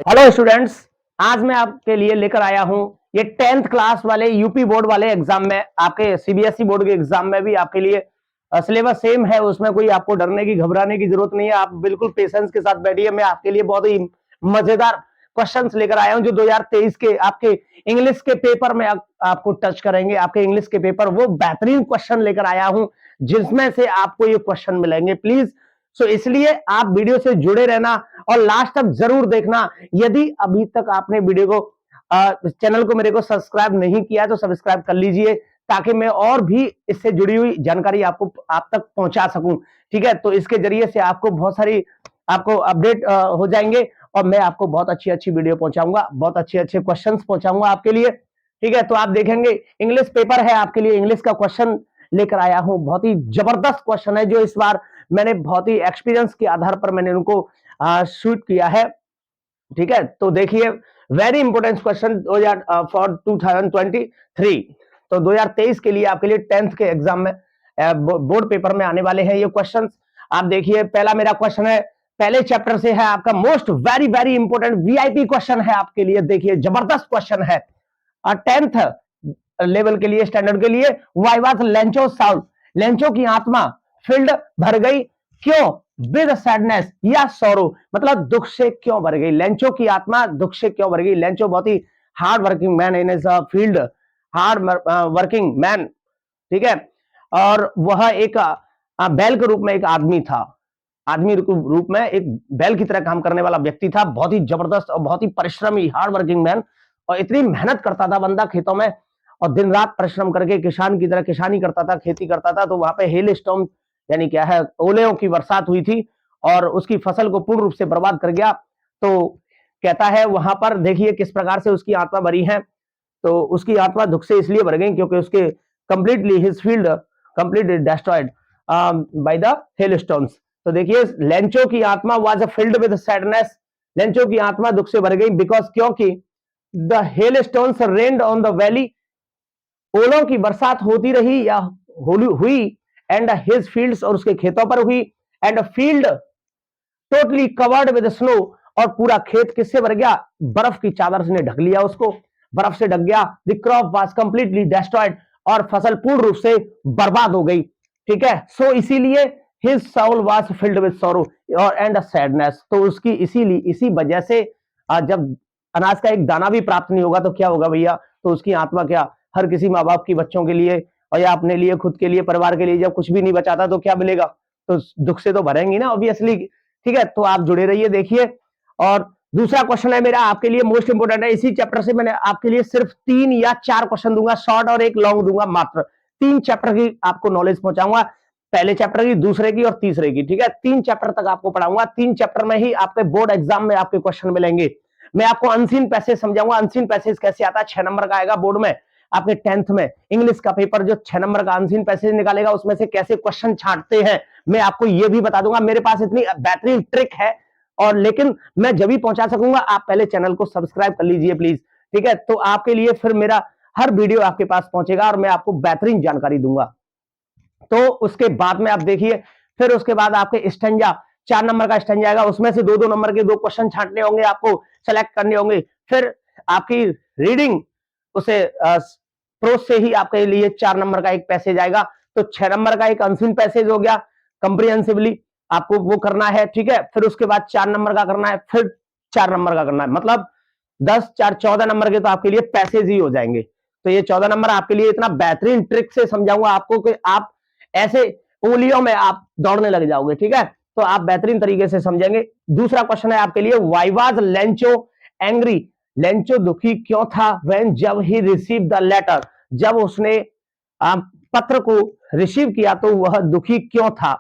Hello students, आज मैं आपके लिए लेकर आया हूं ये 10th क्लास वाले यूपी बोर्ड वाले एग्जाम में, आपके सीबीएसई बोर्ड के एग्जाम में भी आपके लिए सिलेबस सेम है। उसमें कोई आपको डरने की घबराने की जरूरत नहीं है। आप बिल्कुल पेशेंस के साथ बैठिए। मैं आपके लिए बहुत ही मजेदार क्वेश्चंस लेकर आया हूं जो 2023 के आपके इंग्लिश के पेपर में आपको टच करेंगे। आपके इंग्लिश के पेपर वो बेहतरीन क्वेश्चन लेकर आया हूं जिसमें से आपको ये क्वेश्चन मिलेंगे। प्लीज इसलिए आप वीडियो से जुड़े रहना और लास्ट तक जरूर देखना। यदि अभी तक आपने वीडियो को चैनल को मेरे को सब्सक्राइब नहीं किया तो सब्सक्राइब कर लीजिए ताकि मैं और भी इससे जुड़ी हुई जानकारी आपको आप तक पहुंचा सकूं। ठीक है, तो इसके जरिए से आपको बहुत सारी आपको अपडेट हो जाएंगे और मैं आपको बहुत अच्छी अच्छी वीडियो पहुंचाऊंगा, बहुत अच्छे अच्छे क्वेश्चंस पहुंचाऊंगा आपके लिए। ठीक है, तो आप देखेंगे इंग्लिश पेपर है आपके लिए, इंग्लिश का क्वेश्चन लेकर आया हूं। बहुत ही जबरदस्त क्वेश्चन है जो इस बार मैंने बहुत ही एक्सपीरियंस के आधार पर मैंने उनको शूट किया है। ठीक है, तो देखिए वेरी इंपोर्टेंट क्वेश्चन फॉर 2023। तो 2023 के लिए आपके लिए 10th के एग्जाम में बोर्ड पेपर में आने वाले हैं ये क्वेश्चंस। आप देखिए पहला मेरा क्वेश्चन है, पहले चैप्टर से है आपका, most very very important VIP question है आपके लिए। देखिए जबरदस्त क्वेश्चन है 10th लेवल के लिए, स्टैंडर्ड के लिए। Why was Lencho Saul, Lencho की आत्मा फील्ड भर गई क्यों? विद सैडनेस या सोरो, मतलब दुख से क्यों भर गई? लेंचो की आत्मा दुख से क्यों भर गई? लेंचो बहुत ही hard working man in his field, hard working man. ठीक है, और वह एक बैल के रूप में एक आदमी था, आदमी के रूप में एक बैल की तरह काम करने वाला व्यक्ति था। बहुत ही जबरदस्त और बहुत ही परिश्रमी हार्ड वर्किंग मैन, और इतनी मेहनत करता था बंदा खेतों में, और दिन रात परिश्रम करके किसान की तरह किसानी करता था, खेती करता था। तो वहां पे हेल स्टॉर्म यानी क्या है, ओलेों की बरसात हुई थी और उसकी फसल को पूर्ण रूप से बर्बाद कर गया। तो कहता है वहां पर देखिए किस प्रकार से उसकी आत्मा भरी है। तो उसकी आत्मा दुख से इसलिए भर गई क्योंकि उसके completely his field completely destroyed by the hailstones. तो देखिए लेंचो की आत्मा was filled with sadness, Lencho की आत्मा दुख से भर गई बिकॉज क्योंकि the hailstones rained on the valley, ओलों की बरसात होती रही या हुई, एंड हिज फील्ड्स और उसके खेतों पर हुई, and field totally covered with snow, और पूरा खेत किससे भर गया? बर्फ की चादर से ढक लिया उसको, बर्फ से ढक गया। The crop was completely destroyed, और फसल पूर्ण रूप से बर्बाद हो गई। ठीक है, सो इसीलिए his soul was filled with sorrow और एंड सैडनेस। तो उसकी इसीलिए इसी वजह से जब अनाज का एक दाना भी प्राप्त नहीं होगा तो क्या होगा भैया? तो उसकी आत्मा क्या, हर किसी माँ बाप की बच्चों के लिए और या अपने लिए, खुद के लिए, परिवार के लिए जब कुछ भी नहीं बचाता तो क्या मिलेगा? तो दुख से तो भरेंगी ना ऑब्वियसली। ठीक है, तो आप जुड़े रहिए देखिए। और दूसरा क्वेश्चन है मेरा आपके लिए, मोस्ट इंपोर्टेंट है। इसी चैप्टर से मैंने आपके लिए सिर्फ 3 या 4 क्वेश्चन दूंगा, शॉर्ट और एक लॉन्ग दूंगा, मात्र 3 चैप्टर की आपको नॉलेज पहुंचाऊंगा, पहले चैप्टर की, दूसरे की और तीसरे की। ठीक है, 3 चैप्टर तक आपको पढ़ाऊंगा। 3 चैप्टर में ही आपके बोर्ड एग्जाम में आपके क्वेश्चन मिलेंगे। मैं आपको अनसीन पैसेज समझाऊंगा, अनसीन पैसेज कैसे आता है। 6 नंबर का आएगा बोर्ड में आपके 10th में इंग्लिश का पेपर, जो 6 नंबर का अनसीन पैसेज निकालेगा उसमें से कैसे क्वेश्चन छांटते हैं मैं आपको ये भी बता दूंगा। मेरे पास इतनी बेहतरीन ट्रिक है, और लेकिन मैं जब भी पहुंचा सकूंगा। आप पहले चैनल को सब्सक्राइब कर लीजिए प्लीज। ठीक है, तो आपके लिए फिर मेरा हर वीडियो आपके पास पहुंचेगा और मैं आपको बेहतरीन जानकारी दूंगा। तो उसके बाद में आप देखिए, फिर उसके बाद आपके स्टैंजा, 4 नंबर का स्टैंजा आएगा, उसमें से 2-2 नंबर के 2 क्वेश्चन छांटने होंगे, आपको सेलेक्ट करने होंगे। फिर आपकी रीडिंग उसे प्रोस से ही आपके लिए 4 नंबर का एक पैसेज आएगा। तो 6 नंबर का एक अनसीन पैसेज हो गया, कंप्रिहेंसिवली आपको वो करना है। ठीक है, फिर उसके बाद 4 नंबर का करना है, फिर 4 नंबर का करना है, मतलब 10 4 14 नंबर के तो आपके लिए पैसेज ही हो जाएंगे। तो ये 14 नंबर आपके लिए इतना बेहतरीन ट्रिक से समझाऊंगा आपको कि आप ऐसे उंगलियों में आप दौड़ने लग जाओगे। ठीक है, तो आप बेहतरीन तरीके से समझेंगे। दूसरा क्वेश्चन है आपके लिए, why was Lencho angry, Lencho दुखी क्यों था? व्हेन, जब ही रिसीव द लेटर, जब उसने पत्र को रिसीव किया तो वह दुखी क्यों था?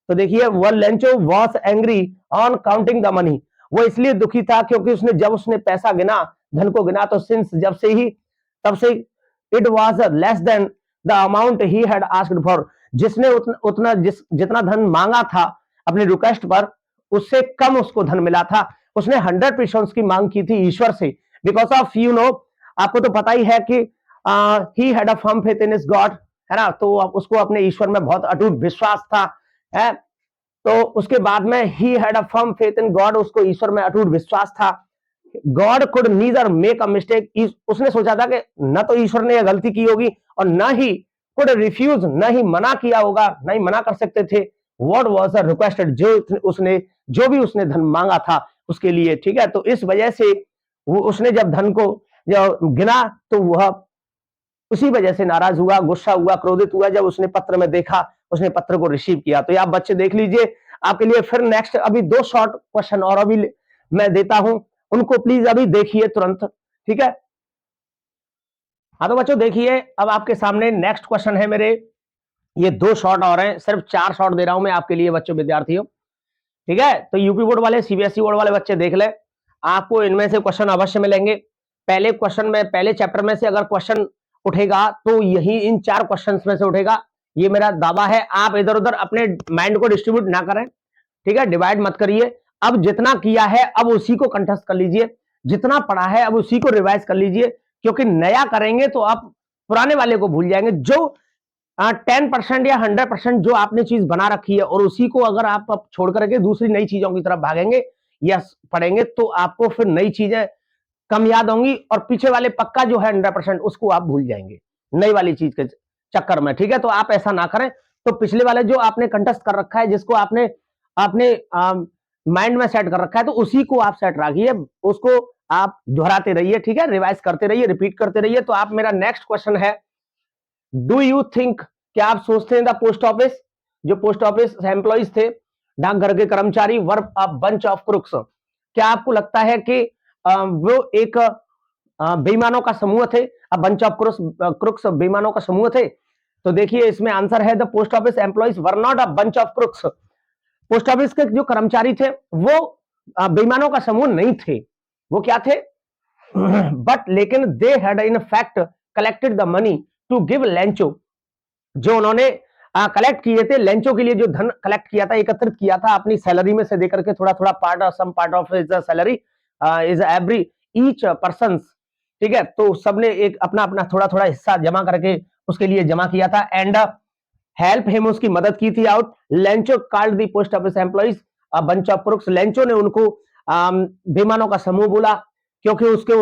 तो देखिए वह Lencho was angry on counting the money, वो इसलिए दुखी था क्योंकि उसने जब उसने पैसा गिना, धन को गिना, तो सिंस जब से ही, तब से it was less than the amount he had asked for, जिसने उतना जितना धन मांगा था अपने रिक्वेस्ट पर, उससे कम उसको धन मिला था। उसने 100% की मांग की थी ईश्वर से, बिकॉज ऑफ यू नो, आपको तो पता ही है कि he had a firm faith in his God, है ना। तो उसको अपने ईश्वर में बहुत अटूट विश्वास था, है। तो उसके बाद में he had a firm faith in God, उसको ईश्वर में अटूट विश्वास था। God could neither make a mistake, उसने सोचा था कि न तो ईश्वर ने यह गलती की होगी और न ही कुड रिफ्यूज, न ही मना किया होगा, न ही मना कर सकते थे। व्हाट वाज द रिक्वेस्टेड, जो भी उसने धन मांगा था उसके लिए, ठीक है। तो इस वजह से वो उसने जब धन को गिना तो वह उसी वजह से नाराज हुआ, गुस्सा हुआ, क्रोधित हुआ जब उसने पत्र में देखा, उसने पत्र को रिसीव किया। तो ये आप बच्चे देख लीजिए आपके लिए। फिर नेक्स्ट अभी 2 शॉर्ट क्वेश्चन और अभी मैं देता हूं, उनको प्लीज अभी देखिए तुरंत, ठीक है। हाँ तो बच्चों देखिए, अब आपके सामने नेक्स्ट क्वेश्चन है मेरे, ये 2 शॉर्ट और हैं, सिर्फ 4 शॉर्ट दे रहा हूं मैं आपके लिए बच्चों, विद्यार्थियों, ठीक है। तो यूपी बोर्ड वाले, सीबीएसई बोर्ड वाले बच्चे देख ले, आपको इनमें से क्वेश्चन अवश्य मिलेंगे। पहले क्वेश्चन में, पहले चैप्टर में से अगर क्वेश्चन उठेगा तो यही इन 4 क्वेश्चन में से उठेगा, ये मेरा दावा है। आप इधर उधर अपने माइंड को डिस्ट्रीब्यूट ना करें, ठीक है, डिवाइड मत करिए। अब जितना किया है अब उसी को कंठस्थ कर लीजिए, जितना पढ़ा है अब उसी को रिवाइज कर लीजिए, क्योंकि नया करेंगे तो आप पुराने वाले को भूल जाएंगे। जो 10% या 100% जो आपने चीज बना रखी है और उसी को अगर आप अब छोड़ करके दूसरी नई चीजों की तरफ भागेंगे या पढ़ेंगे तो आपको फिर नई चीजें कम याद होंगी और पीछे वाले पक्का जो है 100% उसको आप भूल जाएंगे नई वाली चीज के चक्कर में, ठीक है। तो आप ऐसा ना करें। तो पिछले वाले जो आपने कंटेस्ट कर रखा है, जिसको आपने अपने माइंड में सेट कर रखा है, तो उसी को आप सेट रखिए, उसको आप दोहराते रहिए, ठीक है, रिवाइज करते रहिए, रिपीट करते रहिए। तो आप, मेरा नेक्स्ट क्वेश्चन है, डू यू थिंक, क्या आप सोचते हैं द पोस्ट ऑफिस, जो पोस्ट ऑफिस एम्प्लॉइज थे, डाकघर के कर्मचारी, वर अ बंच ऑफ क्रुक्स, क्या आपको लगता है कि वो एक बेईमानों का समूह थे, अ बंच ऑफ क्रुक्स बेईमानों का समूह थे? तो देखिए इसमें आंसर है, the post office employees were not a bunch of crooks. Post office के जो कर्मचारी थे वो बेईमानों का समूह नहीं थे। वो क्या थे? बट लेकिन they had in fact collected the money to give Lencho, जो उन्होंने कलेक्ट किए थे लेंचो के लिए, जो धन कलेक्ट किया था, एकत्रित किया था अपनी सैलरी में से देकर के, थोड़ा थोड़ा part, some part of his salary is every each person, ठीक है। तो सबने एक अपना अपना थोड़ा थोड़ा हिस्सा जमा करके उसके लिए जमा किया था, एंड हेल्प हिम, उसकी मदद की थी out. Lencho called the post office employees a bunch of crooks, Lencho ने उनको बेईमानों का समूह बोला, क्योंकि उसके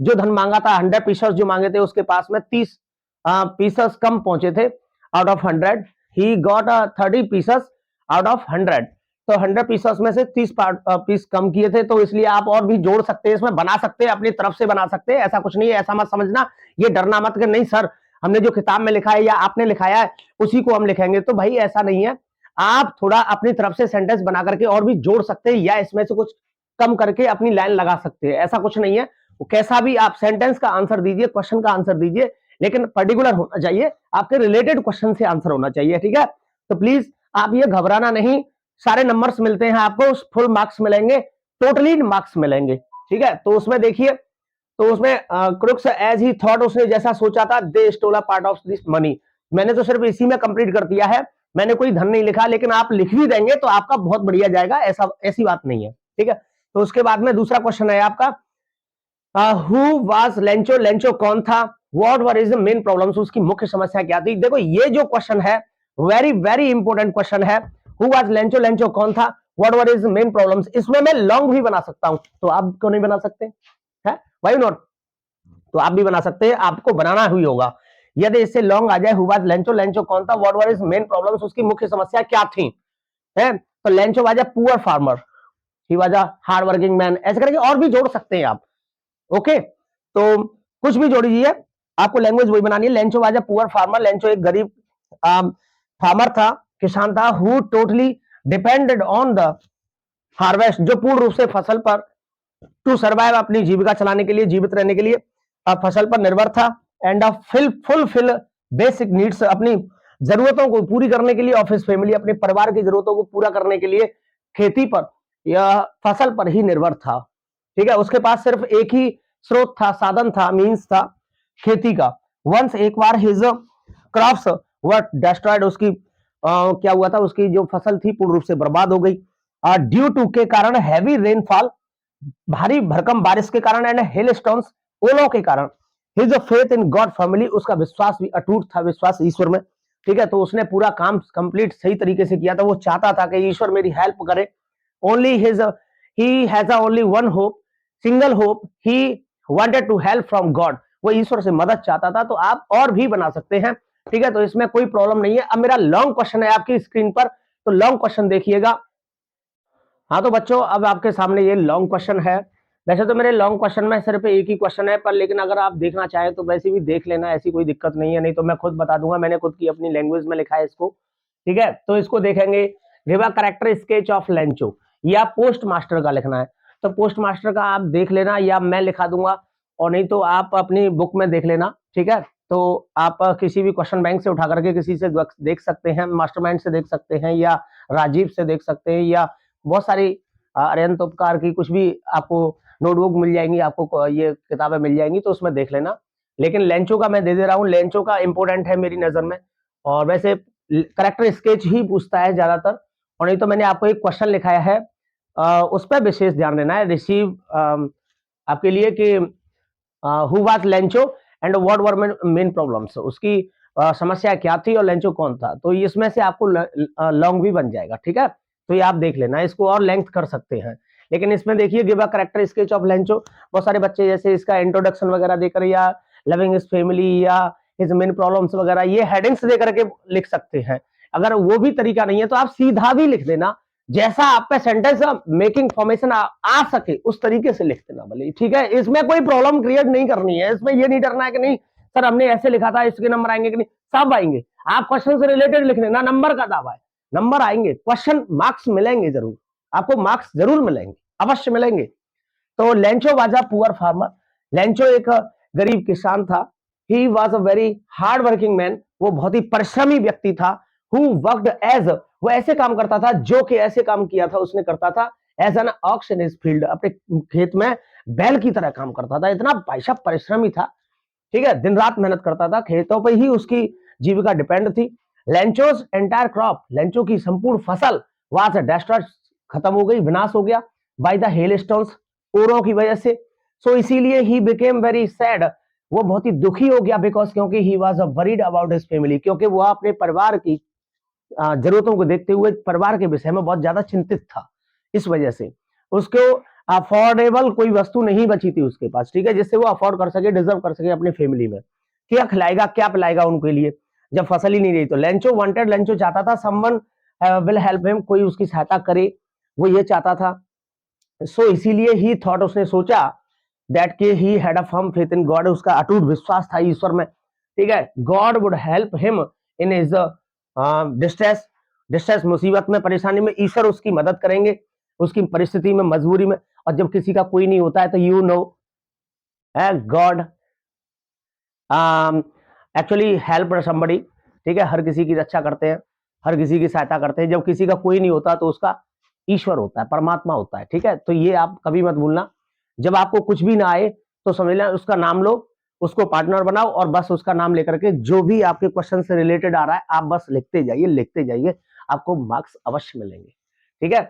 जो धन मांगा था 100 पीसेस जो मांगे थे, उसके पास में 30 पीसेस कम पहुंचे थे out of 100, he got 30 pieces out of 100। तो 100 पीसेस में से 30 पीस कम किए थे, तो इसलिए आप और भी जोड़ सकते हैं, इसमें बना सकते हैं, अपनी तरफ से बना सकते हैं, ऐसा कुछ नहीं है। ऐसा मत समझना, ये डरना मत कि नहीं सर हमने जो किताब में लिखा है या आपने लिखाया है उसी को हम लिखेंगे, तो भाई ऐसा नहीं है। आप थोड़ा अपनी तरफ से सेंटेंस बना करके और भी जोड़ सकते हैं, या इसमें से कुछ कम करके अपनी लाइन लगा सकते हैं, ऐसा कुछ नहीं है। कैसा भी आप सेंटेंस का आंसर दीजिए, क्वेश्चन का आंसर दीजिए, लेकिन पर्टिकुलर होना चाहिए, आपके रिलेटेड क्वेश्चन से आंसर होना चाहिए, ठीक है। तो प्लीज आप ये घबराना नहीं, सारे नंबर्स मिलते हैं आपको, फुल मार्क्स मिलेंगे, टोटली मार्क्स मिलेंगे, ठीक है। तो उसमें देखिए, तो उसमें क्रुक्स एज ही थॉट, उसने जैसा सोचा था, they stole a part of this money. मैंने तो सिर्फ इसी में कंप्लीट कर दिया है, मैंने कोई धन नहीं लिखा, लेकिन आप लिख भी देंगे तो आपका बहुत बढ़िया जाएगा, ऐसा ऐसी बात नहीं है, ठीक है। तो उसके बाद में दूसरा क्वेश्चन है आपका, हु वाज लेंचो, लेंचो कौन था, what were is the main problems, उसकी मुख्य समस्या क्या थी। देखो ये जो क्वेश्चन है वेरी वेरी इंपॉर्टेंट क्वेश्चन है, हु वाज लेंचो, लेंचो कौन था, what were is main problems. इसमें मैं लॉन्ग भी बना सकता हूं, तो आप क्यों नहीं बना सकते हैं, व्हाई नॉट, तो आप भी बना सकते हैं, आपको बनाना ही होगा। यदि इससे लॉन्ग आ जाए, हु वाज लेंचो, लेंचो कौन था, what were is main problems, उसकी मुख्य समस्या क्या थी, है। तो Lencho was a poor farmer, he was a hard working man, ऐसे करके और भी जोड़ सकते हैं आप, ओके। तो कुछ भी जोड़ दीजिए, आपको लैंग्वेज वही बनानी है। Lencho was a poor farmer, Lencho एक गरीब फार्मर था, किसान था, who totally depended on the harvest, जो पूर्ण रूप से फसल पर, टू सर्वाइव, अपनी जीविका चलाने के लिए, जीवित रहने के लिए फसल पर निर्भर था, एंड फुलफिल बेसिक नीड्स, अपनी जरूरतों को पूरी करने के लिए, ऑफिस फैमिली, अपने परिवार की जरूरतों को पूरा करने के लिए खेती पर या फसल पर ही निर्भर था, ठीक है। उसके पास सिर्फ एक ही स्रोत था, साधन था, मींस था, खेती का। वंस एक बार हिज क्रॉप्स वर डिस्ट्रॉयड, उसकी क्या हुआ था, उसकी जो फसल थी पूर्ण रूप से बर्बाद हो गई, ड्यू टू के कारण, हैवी रेनफॉल, भारी भरकम बारिश के कारण, एंड हेल स्टोन्स, ओलों के कारण, his faith in God family, उसका विश्वास भी अटूट था, विश्वास ईश्वर में, ठीक है। तो उसने पूरा काम कंप्लीट सही तरीके से किया था, वो चाहता था कि ईश्वर मेरी हेल्प करे। Only his he has only one hope, single hope he wanted to help from God, वो ईश्वर से मदद चाहता था। तो आप और भी बना सकते हैं, ठीक है, तो इसमें कोई प्रॉब्लम नहीं है। अब मेरा लॉन्ग क्वेश्चन है आपकी स्क्रीन पर, तो लॉन्ग क्वेश्चन देखिएगा। हाँ तो बच्चों, अब आपके सामने ये लॉन्ग क्वेश्चन है। वैसे तो मेरे लॉन्ग क्वेश्चन में सिर्फ एक ही क्वेश्चन है, पर लेकिन अगर आप देखना चाहें तो वैसे भी देख लेना, ऐसी कोई दिक्कत नहीं है, नहीं तो मैं खुद बता दूंगा, मैंने खुद की अपनी लैंग्वेज में लिखा है इसको, ठीक है। तो इसको देखेंगे, give a character sketch of Lencho, या पोस्ट मास्टर का लिखना है। तो पोस्ट मास्टर का आप देख लेना, या मैं लिखा दूंगा, और नहीं तो आप अपनी बुक में देख लेना, ठीक है। तो आप किसी भी क्वेश्चन बैंक से उठा करके किसी से देख सकते हैं, मास्टरमाइंड से देख सकते हैं, या राजीव से देख सकते हैं, या बहुत सारी अरिहंत उपकार की कुछ भी आपको नोटबुक मिल जाएंगी, आपको ये किताबें मिल जाएंगी, तो उसमें देख लेना। लेकिन लेंचो का मैं दे रहा हूँ, लेंचो का इंपोर्टेंट है मेरी नजर में, और वैसे करेक्टर स्केच ही पूछता है ज्यादातर, और नहीं तो मैंने आपको एक क्वेश्चन लिखाया है, उस पर विशेष ध्यान देना है, रिसीव आपके लिए कि who was Lencho and what were main problems, उसकी समस्या क्या थी और लेंचो कौन था, तो इसमें से आपको लॉन्ग भी बन जाएगा, ठीक है। तो ये आप देख लेना, इसको और लेंथ कर सकते हैं। लेकिन इसमें देखिए, give a character sketch of Lencho, बहुत सारे बच्चे जैसे इसका इंट्रोडक्शन वगैरह देकर, या लविंग हिज फैमिली, या हिज मेन प्रॉब्लम्स वगैरह, ये हेडिंग्स देकर के लिख सकते हैं। अगर वो भी तरीका नहीं है तो आप सीधा भी लिख देना, जैसा आप पे सेंटेंस मेकिंग फॉर्मेशन आ सके उस तरीके से लिख देना भले, ठीक है। इसमें कोई प्रॉब्लम क्रिएट नहीं करनी है, इसमें ये नहीं डरना है कि नहीं सर हमने ऐसे लिखा था, इसके नंबर आएंगे कि नहीं, सब आएंगे। आप क्वेश्चन से रिलेटेड लिख लेना, नंबर का दावा है, नंबर आएंगे, क्वेश्चन मार्क्स मिलेंगे जरूर, आपको मार्क्स जरूर मिलेंगे, अवश्य मिलेंगे। तो Lencho was a poor farmer, Lencho एक गरीब किसान था। He was a very hard working man, वो बहुत ही परिश्रमी व्यक्ति था। हु वर्कड एज, वो ऐसे काम करता था, जो कि ऐसे काम किया था उसने करता था as an ox in his field, अपने खेत में बैल की तरह काम करता था। इतना भाई साहब परिश्रमी था, ठीक है, दिन रात मेहनत करता था, खेतों पर ही उसकी जीविका डिपेंड थी। लेंचोज एंटायर क्रॉप, लेंचो की संपूर्ण फसल वहां से डेस्ट्रॉय, खत्म हो गई, विनाश हो गया बाय द हेल स्टोन्स, ओरों की वजह से। सो इसीलिए ही बिकेम वेरी सैड, वो बहुत ही दुखी हो गया, बिकॉज क्योंकि he was worried about his family, क्योंकि वो अपने परिवार की जरूरतों को देखते हुए परिवार के विषय में बहुत ज्यादा चिंतित था। इस वजह से उसको अफोर्डेबल कोई वस्तु नहीं बची थी उसके पास, ठीक है, जिससे वो अफोर्ड कर सके, डिजर्व कर सके अपनी फैमिली में। क्या खिलाएगा, क्या पिलाएगा उनके लिए, जब फसल ही नहीं रही। तो लेंचो वांटेड, लेंचो चाहता था समवन विल हेल्प हिम, कोई उसकी सहायता करे, वो ये चाहता था। सो इसीलिए ही थॉट, उसने सोचा दैट के he had a firm faith in God, उसका अटूट विश्वास था ईश्वर में, ठीक है। God would help him in his distress, distress मुसीबत में, परेशानी में, ईश्वर उसकी मदद करेंगे उसकी परिस्थिति में, मजबूरी में। और जब किसी का कोई नहीं होता है तो you know God actually help somebody, ठीक है, हर किसी की रक्षा करते हैं, हर किसी की सहायता करते हैं। जब किसी का कोई नहीं होता तो उसका ईश्वर होता है, परमात्मा होता है, ठीक है। तो ये आप कभी मत भूलना, जब आपको कुछ भी ना आए तो समझ लेना उसका नाम लो, उसको पार्टनर बनाओ, और बस उसका नाम लेकर के जो भी आपके क्वेश्चन से रिलेटेड आ रहा है आप बस लिखते जाइए, लिखते जाइए, आपको मार्क्स अवश्य मिलेंगे, ठीक है।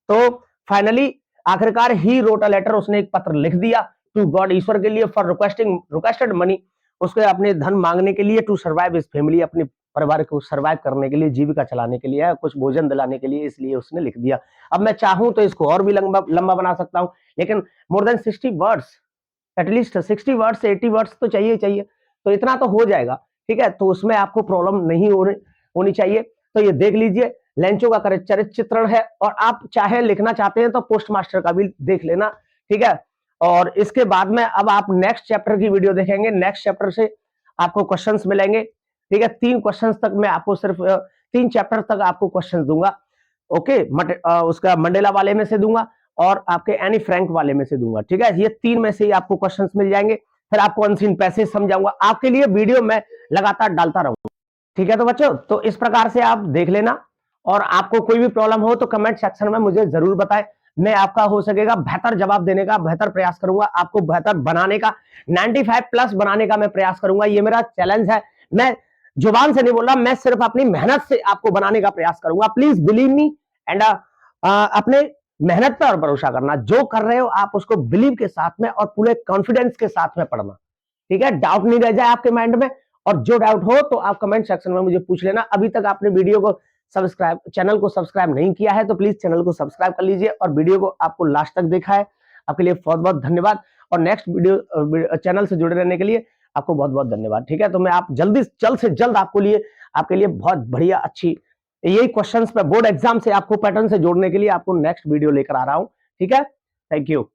तो फाइनली आखिरकार ही रोट अ लेटर, उसने एक पत्र लिख दिया टू गॉड, ईश्वर के लिए, फॉर रिक्वेस्टेड मनी, उसके अपने धन मांगने के लिए, टू सर्वाइव इस फैमिली, अपने परिवार को सर्वाइव करने के लिए, जीविका चलाने के लिए, कुछ भोजन दिलाने के लिए, इसलिए उसने लिख दिया। अब मैं चाहूं तो इसको और भी लंबा लंबा बना सकता हूं, लेकिन more than 60 words, at least 60 words 80 words तो चाहिए चाहिए, तो इतना तो हो जाएगा, ठीक है। तो उसमें आपको प्रॉब्लम नहीं होनी चाहिए। तो ये देख लीजिए, लेंचो का चरित्र चित्रण है, और आप चाहे लिखना चाहते हैं तो पोस्ट मास्टर का भी देख लेना, ठीक है। और इसके बाद में अब आप नेक्स्ट चैप्टर की वीडियो देखेंगे, नेक्स्ट चैप्टर से आपको क्वेश्चंस मिलेंगे, ठीक है। 3 क्वेश्चंस तक मैं आपको सिर्फ 3 चैप्टर तक आपको क्वेश्चंस दूंगा, ओके। उसका मंडेला वाले में से दूंगा, और आपके एनी फ्रैंक वाले में से दूंगा, ठीक है। ये 3 में से ही आपको क्वेश्चंस मिल जाएंगे, फिर आपको अनसीन पैसेज समझाऊंगा, आपके लिए वीडियो मैं लगातार डालता रहूंगा, ठीक है। तो बच्चों, तो इस प्रकार से आप देख लेना, और आपको कोई भी प्रॉब्लम हो तो कमेंट सेक्शन में मुझे जरूर बताएं, मैं आपका हो सकेगा बेहतर जवाब देने का बेहतर प्रयास करूंगा, आपको बेहतर बनाने का, 95 प्लस बनाने का मैं प्रयास करूंगा, ये मेरा चैलेंज है। मैं जुबान से नहीं बोल रहा, मैं सिर्फ अपनी मेहनत से आपको बनाने का प्रयास करूंगा। प्लीज बिलीव मी, एंड अपने मेहनत पर भरोसा करना, जो कर रहे हो आप उसको बिलीव के साथ में और पूरे कॉन्फिडेंस के साथ में पढ़ना, ठीक है। डाउट नहीं रह जाए आपके माइंड में, और जो डाउट हो तो आप कमेंट सेक्शन में मुझे पूछ लेना। अभी तक आपने वीडियो को सब्सक्राइब, चैनल को सब्सक्राइब नहीं किया है तो प्लीज चैनल को सब्सक्राइब कर लीजिए, और वीडियो को आपको लास्ट तक देखा है, आपके लिए बहुत बहुत धन्यवाद। और नेक्स्ट वीडियो चैनल से जुड़े रहने के लिए आपको बहुत बहुत धन्यवाद। ठीक है, तो मैं आप जल्द से जल्द आपके लिए बहुत बढ़िया अच्छी यही क्वेश्चंस पे बोर्ड एग्जाम से आपको पैटर्न से जोड़ने के लिए आपको नेक्स्ट वीडियो लेकर आ रहा हूं। ठीक है, थैंक यू।